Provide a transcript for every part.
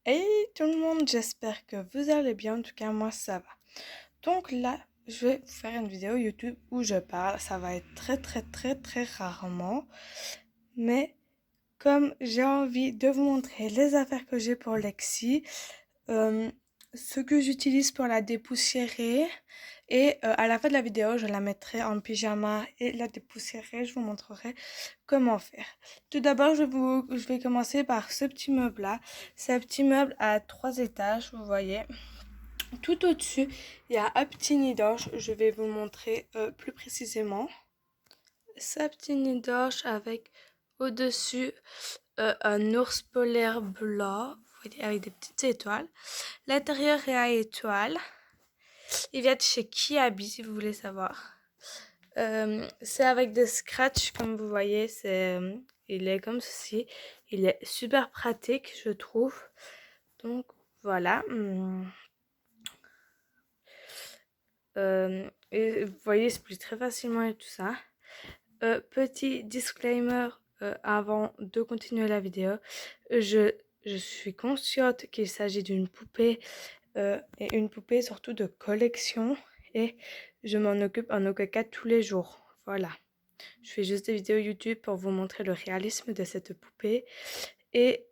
Hey tout le monde, j'espère que vous allez bien. En tout cas, moi ça va. Donc là, je vais vous faire une vidéo YouTube où je parle. Ça va être très rarement. Mais comme j'ai envie de vous montrer les affaires que j'ai pour Lexi, euh, ce que j'utilise pour la dépoussiérer. Et à la fin de la vidéo, je la mettrai en pyjama et la dépoussiérer. Je vous montrerai comment faire. Tout d'abord, je vais commencer par ce petit meuble-là. C'est un petit meuble à 3 étages, vous voyez. Tout au-dessus, il y a un petit nid d'orge. Je vais vous montrer plus précisément. Ce petit nid d'orge avec au-dessus un ours polaire blanc, vous voyez, avec des petites étoiles. L'intérieur est à étoiles. Il vient de chez Kiabi, si vous voulez savoir. C'est avec des scratchs, comme vous voyez. Il est comme ceci. Il est super pratique, je trouve. Donc, voilà. Et vous voyez, il se plie très facilement et tout ça. Petit disclaimer avant de continuer la vidéo. Je suis consciente qu'il s'agit d'une poupée et une poupée surtout de collection et je m'en occupe en aucun cas tous les jours. Voilà. Je fais juste des vidéos YouTube pour vous montrer le réalisme de cette poupée et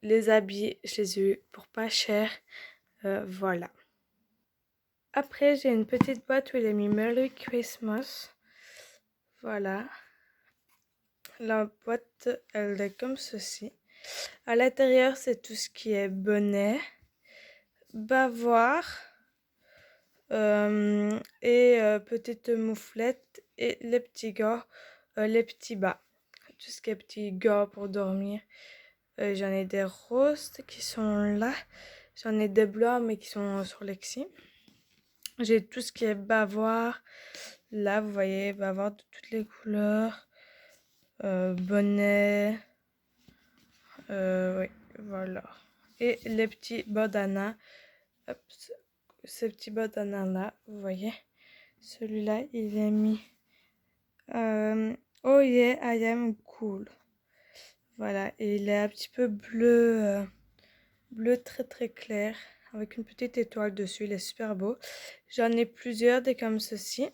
les habits, je les ai eu pour pas cher. Voilà. Après, j'ai une petite boîte où il est mis Merry Christmas. Voilà. La boîte, elle est comme ceci. À l'intérieur, c'est tout ce qui est bonnet, bavoir et petite mouflette et les petits gars, les petits bas. Tout ce qui est petits gars pour dormir. J'en ai des roses qui sont là. J'en ai des blancs mais qui sont sur Lexi. J'ai tout ce qui est bavoir. Là, vous voyez, bavoir de toutes les couleurs. Bonnet. Oui, voilà. Et les petits bandanas. Hop, ces petits bandanas là, vous voyez. Celui-là, il est mis. Oh yeah, I am cool. Voilà, et il est un petit peu bleu, bleu très clair, avec une petite étoile dessus. Il est super beau. J'en ai plusieurs, des comme ceci.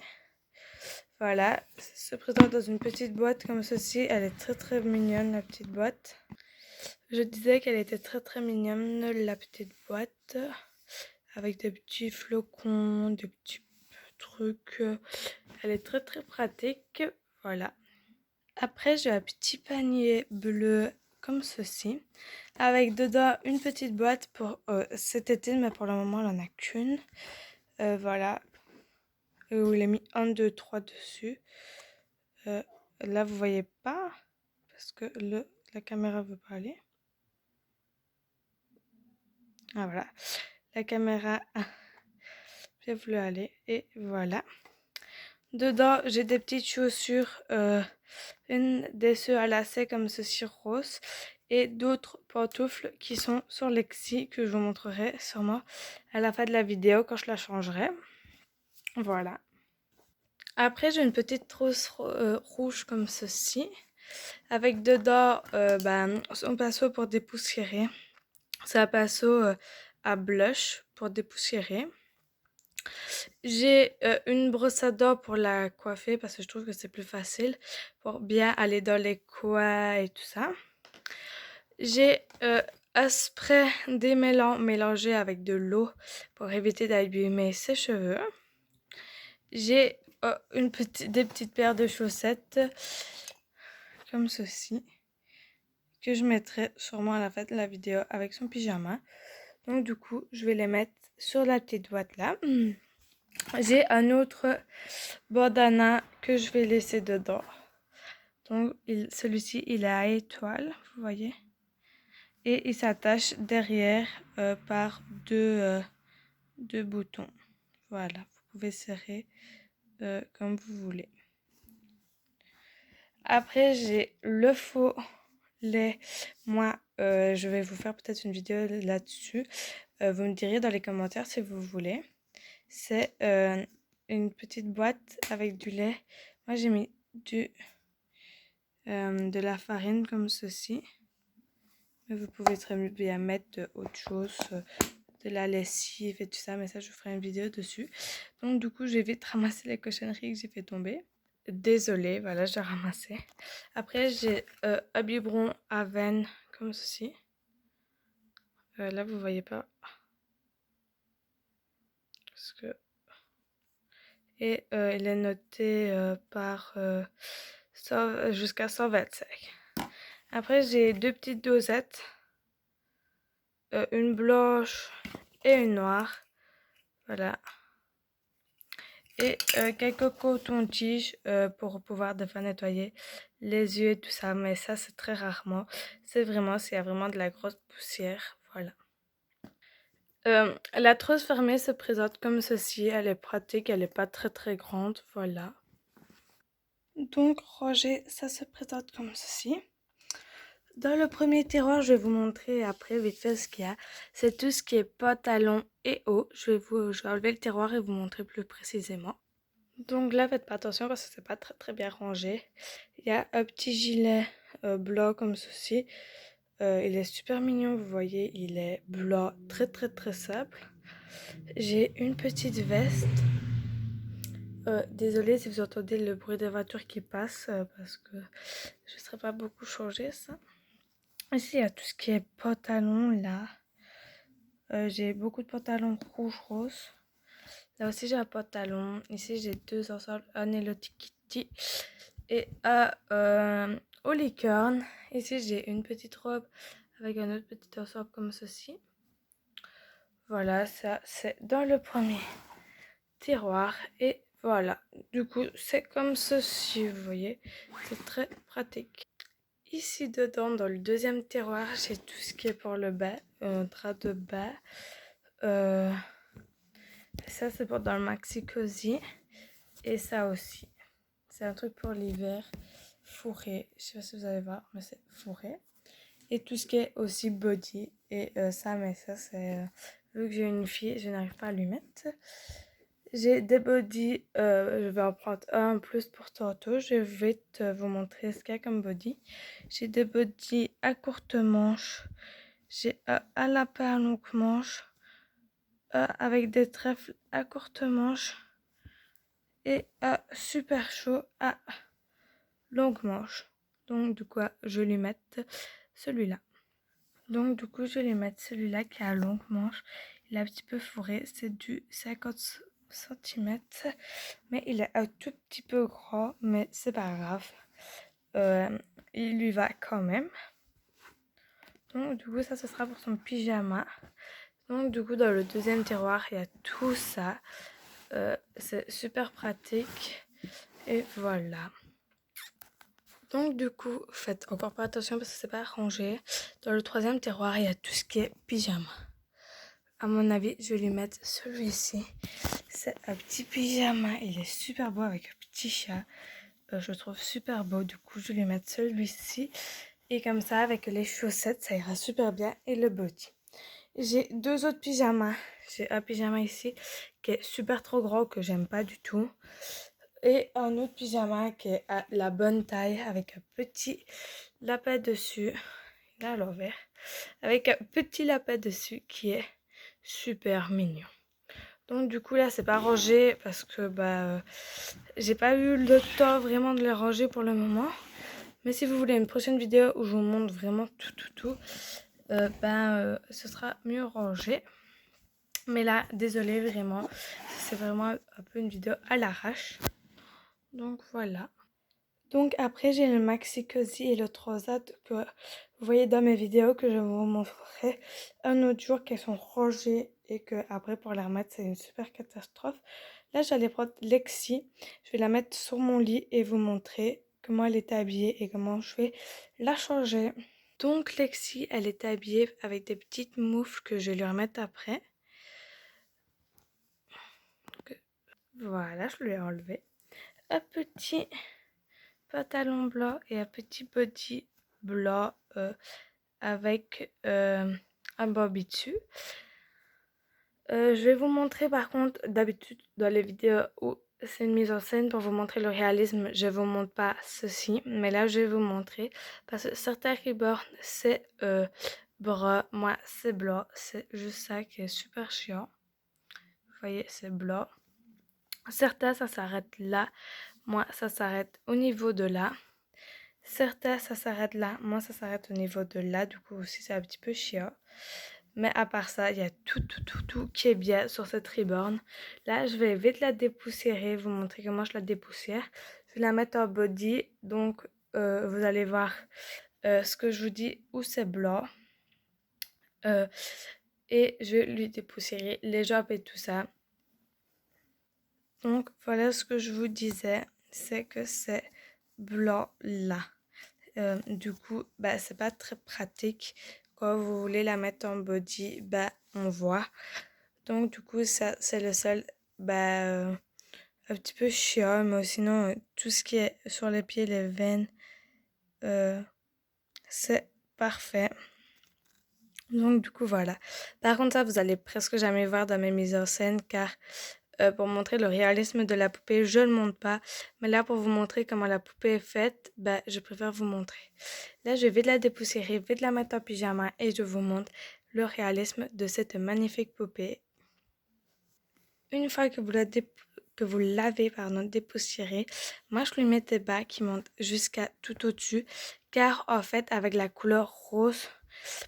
Voilà, ça se présente dans une petite boîte comme ceci. Elle est très mignonne, la petite boîte. Je disais qu'elle était très mignonne, la petite boîte, avec des petits flocons, des petits trucs. Elle est très pratique. Voilà. Après, j'ai un petit panier bleu comme ceci, avec dedans une petite boîte pour cet été, mais pour le moment, elle n'en a qu'une. Voilà, où il est mis 1, 2, 3 dessus. Là, vous voyez pas, parce que la caméra veut pas aller. Ah, voilà. La caméra a bien voulu aller, et voilà. Dedans, j'ai des petites chaussures, une des ceux à lacets comme ceci rose et d'autres pantoufles qui sont sur Lexi que je vous montrerai sûrement à la fin de la vidéo quand je la changerai. Voilà. Après, j'ai une petite trousse rouge comme ceci avec dedans un pinceau pour dépoussiérer. C'est un pinceau à blush pour dépoussiérer. J'ai une brosse à dents pour la coiffer parce que je trouve que c'est plus facile pour bien aller dans les coins et tout ça. J'ai un spray démêlant mélangé avec de l'eau pour éviter d'abîmer ses cheveux. J'ai des petites paires de chaussettes comme ceci que je mettrai sûrement à la fin de la vidéo avec son pyjama. Donc du coup, je vais les mettre sur la petite boîte là. J'ai un autre bandana que je vais laisser dedans. Donc celui-ci, il est à étoile, vous voyez. Et il s'attache derrière par deux boutons. Voilà, vous pouvez serrer comme vous voulez. Après, j'ai le faux lait. Moi, je vais vous faire peut-être une vidéo là-dessus. Vous me direz dans les commentaires si vous voulez. C'est une petite boîte avec du lait. Moi, j'ai mis de la farine comme ceci. Mais vous pouvez très bien mettre autre chose, de la lessive et tout ça, mais ça je ferai une vidéo dessus. Donc du coup je vais vite ramasser les cochonneries que j'ai fait tomber. Désolée, voilà, j'ai ramassé. Après j'ai un biberon à veine comme ceci. Là vous voyez pas. Parce que... Et il est noté par jusqu'à 125. Après j'ai deux petites dosettes. Une blanche et une noire. Voilà. Et quelques cotons-tiges pour pouvoir des fois nettoyer les yeux et tout ça. Mais ça, c'est très rarement. C'est vraiment s'il y a vraiment de la grosse poussière. Voilà. La trousse fermée se présente comme ceci. Elle est pratique, elle n'est pas très très grande. Voilà. Donc, Roger, ça se présente comme ceci. Dans le premier tiroir, je vais vous montrer après vite fait ce qu'il y a. C'est tout ce qui est pantalon et haut. Je vais enlever le tiroir et vous montrer plus précisément. Donc là, faites pas attention parce que c'est pas très très bien rangé. Il y a un petit gilet blanc comme ceci. Il est super mignon, vous voyez, il est blanc, très très très simple. J'ai une petite veste. Désolée si vous entendez le bruit des voitures qui passent parce que je ne serais pas beaucoup changé ça. Ici, il y a tout ce qui est pantalon là. J'ai beaucoup de pantalons rouge-rose. Là aussi, j'ai un pantalon. Ici, j'ai deux ensembles, un Hello Kitty et un au licorne. Ici, j'ai une petite robe avec un autre petit ensemble comme ceci. Voilà, ça, c'est dans le premier tiroir. Et voilà, du coup, c'est comme ceci, vous voyez. C'est très pratique. Ici, dedans, dans le deuxième tiroir, j'ai tout ce qui est pour le bas, un drap de bas. Ça, c'est pour dans le maxi cosy. Et ça aussi. C'est un truc pour l'hiver. Fourré. Je sais pas si vous allez voir, mais c'est fourré. Et tout ce qui est aussi body. Et ça, mais ça, c'est... vu que j'ai une fille, je n'arrive pas à lui mettre. J'ai des body. Je vais en prendre un plus pour tantôt. Je vais vous montrer ce qu'il y a comme body. J'ai des body à courte manche. J'ai un lapin à longue manche. Avec des trèfles à courte manche. Et un super chaud à longue manche. Donc du coup je vais lui mettre celui-là. Donc du coup je vais lui mettre celui-là qui est à longue manche. Il est un petit peu fourré, c'est du 50 cm. Mais il est un tout petit peu gros, mais c'est pas grave. Il lui va quand même. Donc du coup ça ce sera pour son pyjama. Donc du coup dans le deuxième tiroir il y a tout ça. C'est super pratique. Et voilà. Donc du coup, faites encore pas attention parce que c'est pas rangé. Dans le troisième tiroir, il y a tout ce qui est pyjama. À mon avis, je vais lui mettre celui-ci. C'est un petit pyjama. Il est super beau avec un petit chat. Je le trouve super beau. Du coup, je vais lui mettre celui-ci. Et comme ça, avec les chaussettes, ça ira super bien. Et le body. J'ai deux autres pyjamas. J'ai un pyjama ici qui est super trop gros que j'aime pas du tout. Et un autre pyjama qui est à la bonne taille avec un petit lapin dessus. Il est à l'envers. Avec un petit lapin dessus qui est super mignon. Donc du coup là c'est pas rangé parce que j'ai pas eu le temps vraiment de les ranger pour le moment. Mais si vous voulez une prochaine vidéo où je vous montre vraiment tout, ce sera mieux rangé. Mais là, désolé vraiment, c'est vraiment un peu une vidéo à l'arrache. Donc voilà. Donc après j'ai le maxi cosy et le transat que vous voyez dans mes vidéos que je vous montrerai un autre jour qui sont rangés et que après pour les remettre c'est une super catastrophe. Là j'allais prendre Lexi, je vais la mettre sur mon lit et vous montrer comment elle est habillée et comment je vais la changer. Donc Lexi elle est habillée avec des petites moufles que je vais lui remettre après. Donc, voilà, je lui ai enlevé un petit pantalon blanc et un petit body blanc avec un bobby dessus. Je vais vous montrer par contre, d'habitude dans les vidéos où c'est une mise en scène pour vous montrer le réalisme, je vous montre pas ceci, mais là je vais vous montrer parce que certains reborn c'est bras. Moi, c'est blanc. C'est juste ça qui est super chiant. Vous voyez, c'est blanc. Certains, ça s'arrête là. Moi, ça s'arrête au niveau de là. Certains, ça s'arrête là. Moi, ça s'arrête au niveau de là. Du coup, aussi, c'est un petit peu chiant. Mais à part ça, il y a tout qui est bien sur cette riborne. Là, je vais vite la dépoussiérer, vous montrer comment je la dépoussière. Je vais la mettre en body. Donc, vous allez voir ce que je vous dis, où c'est blanc. Et je vais lui dépoussiérer les jambes et tout ça. Donc, voilà ce que je vous disais. C'est que c'est blanc là. Du coup, bah, c'est pas très pratique. Quand vous voulez la mettre en body, bah, on voit. Donc, du coup, ça, c'est le seul, bah, un petit peu chiant. Mais sinon, tout ce qui est sur les pieds, les veines, c'est parfait. Donc, du coup, voilà. Par contre, ça, vous allez presque jamais voir dans mes mises en scène, car pour montrer le réalisme de la poupée, je ne le montre pas. Mais là, pour vous montrer comment la poupée est faite, bah, je préfère vous montrer. Là, je vais la dépoussiérer, vite la mettre en pyjama et je vous montre le réalisme de cette magnifique poupée. Une fois que vous l'avez dépoussiérée, moi je lui mets des bas qui montent jusqu'à tout au-dessus, car en fait avec la couleur rose,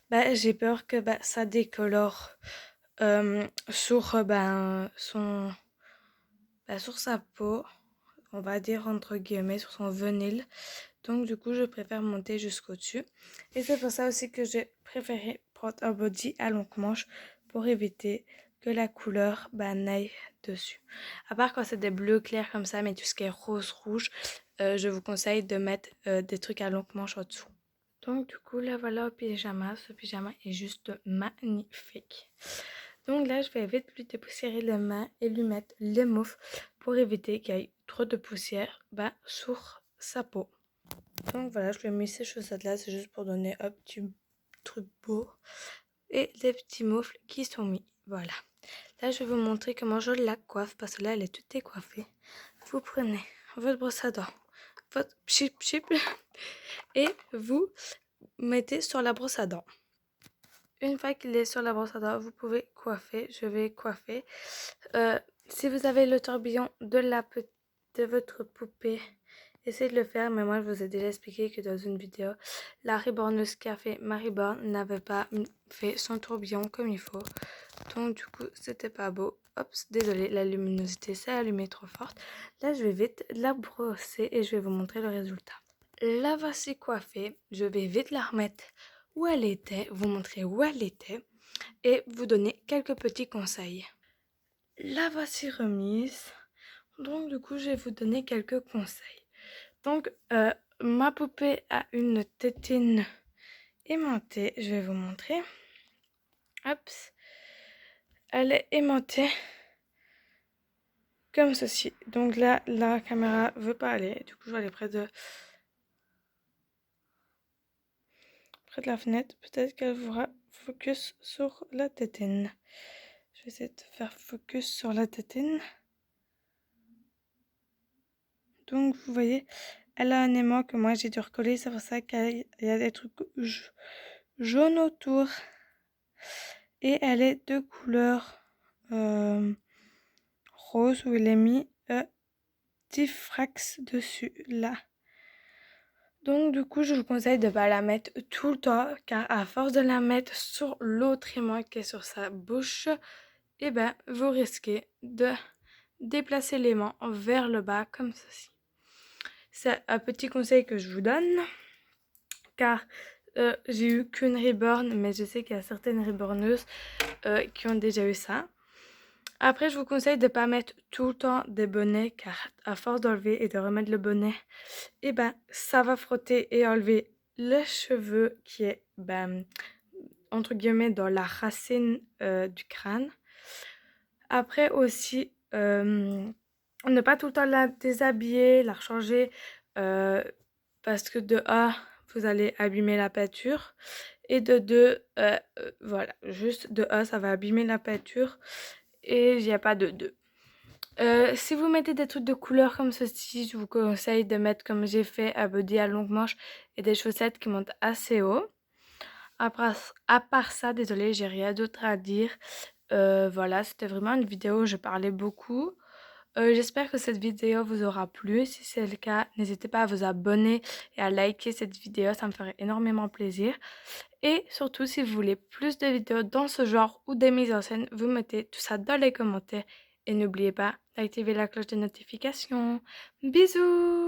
bah, j'ai peur que ça décolore sur sur sa peau, on va dire entre guillemets, sur son vinyle. Donc du coup je préfère monter jusqu'au-dessus. Et c'est pour ça aussi que j'ai préféré prendre un body à longue manche pour éviter que la couleur n'aille dessus. À part quand c'est des bleus clairs comme ça, mais tout ce qui est rose, rouge, je vous conseille de mettre des trucs à longue manche en dessous. Donc du coup là voilà au pyjama. Ce pyjama est juste magnifique. Donc là je vais vite lui dépoussiérer les mains et lui mettre les moufles pour éviter qu'il y ait trop de poussière sur sa peau. Donc voilà, je lui ai mis ces chaussettes là, c'est juste pour donner un petit truc beau. Et les petits moufles qui sont mis, voilà. Là je vais vous montrer comment je la coiffe, parce que là elle est toute décoiffée. Vous prenez votre brosse à dents, votre chip et vous mettez sur la brosse à dents. Une fois qu'il est sur la brosse à dents, vous pouvez coiffer. Je vais coiffer. Si vous avez le tourbillon de votre poupée, essayez de le faire, mais moi je vous ai déjà expliqué que dans une vidéo, la riborneuse qui a fait ma riborne n'avait pas fait son tourbillon comme il faut. Donc du coup, c'était pas beau. Oups, désolé, la luminosité s'est allumée trop forte. Là, je vais vite la brosser et je vais vous montrer le résultat. La voici coiffée. Je vais vite la remettre où elle était, vous montrer où elle était et vous donner quelques petits conseils. La voici remise. Donc du coup, je vais vous donner quelques conseils. Donc, ma poupée a une tétine aimantée. Je vais vous montrer. Hop. Elle est aimantée comme ceci. Donc là, la caméra veut pas aller. Du coup, je vais aller près de la fenêtre. Peut-être qu'elle fera focus sur la tétine. Je vais essayer de faire focus sur la tétine. Donc, vous voyez, elle a un aimant que moi j'ai dû recoller. C'est pour ça qu'il y a des trucs jaunes autour. Et elle est de couleur rose où il est mis diffrax dessus, là. Donc, du coup, je vous conseille de ne pas la mettre tout le temps, car à force de la mettre sur l'autre aimant qui est sur sa bouche, vous risquez de déplacer l'aimant vers le bas comme ceci. C'est un petit conseil que je vous donne, car j'ai eu qu'une reborn, mais je sais qu'il y a certaines reborneuses qui ont déjà eu ça. Après, je vous conseille de ne pas mettre tout le temps des bonnets, car à force d'enlever et de remettre le bonnet, ça va frotter et enlever le cheveu qui est, entre guillemets, dans la racine du crâne. Après aussi, ne pas tout le temps la déshabiller, la rechanger, parce que de A, vous allez abîmer la peinture. Et de 2, voilà, juste de A, ça va abîmer la peinture. Et il n'y a pas de 2. Si vous mettez des trucs de couleur comme ceci, je vous conseille de mettre comme j'ai fait un body à longue manche et des chaussettes qui montent assez haut. À part ça, désolée, j'ai rien d'autre à dire. Voilà, c'était vraiment une vidéo où je parlais beaucoup. J'espère que cette vidéo vous aura plu. Si c'est le cas, n'hésitez pas à vous abonner et à liker cette vidéo, ça me ferait énormément plaisir. Et surtout, si vous voulez plus de vidéos dans ce genre ou des mises en scène, vous mettez tout ça dans les commentaires. Et n'oubliez pas d'activer la cloche de notification. Bisous!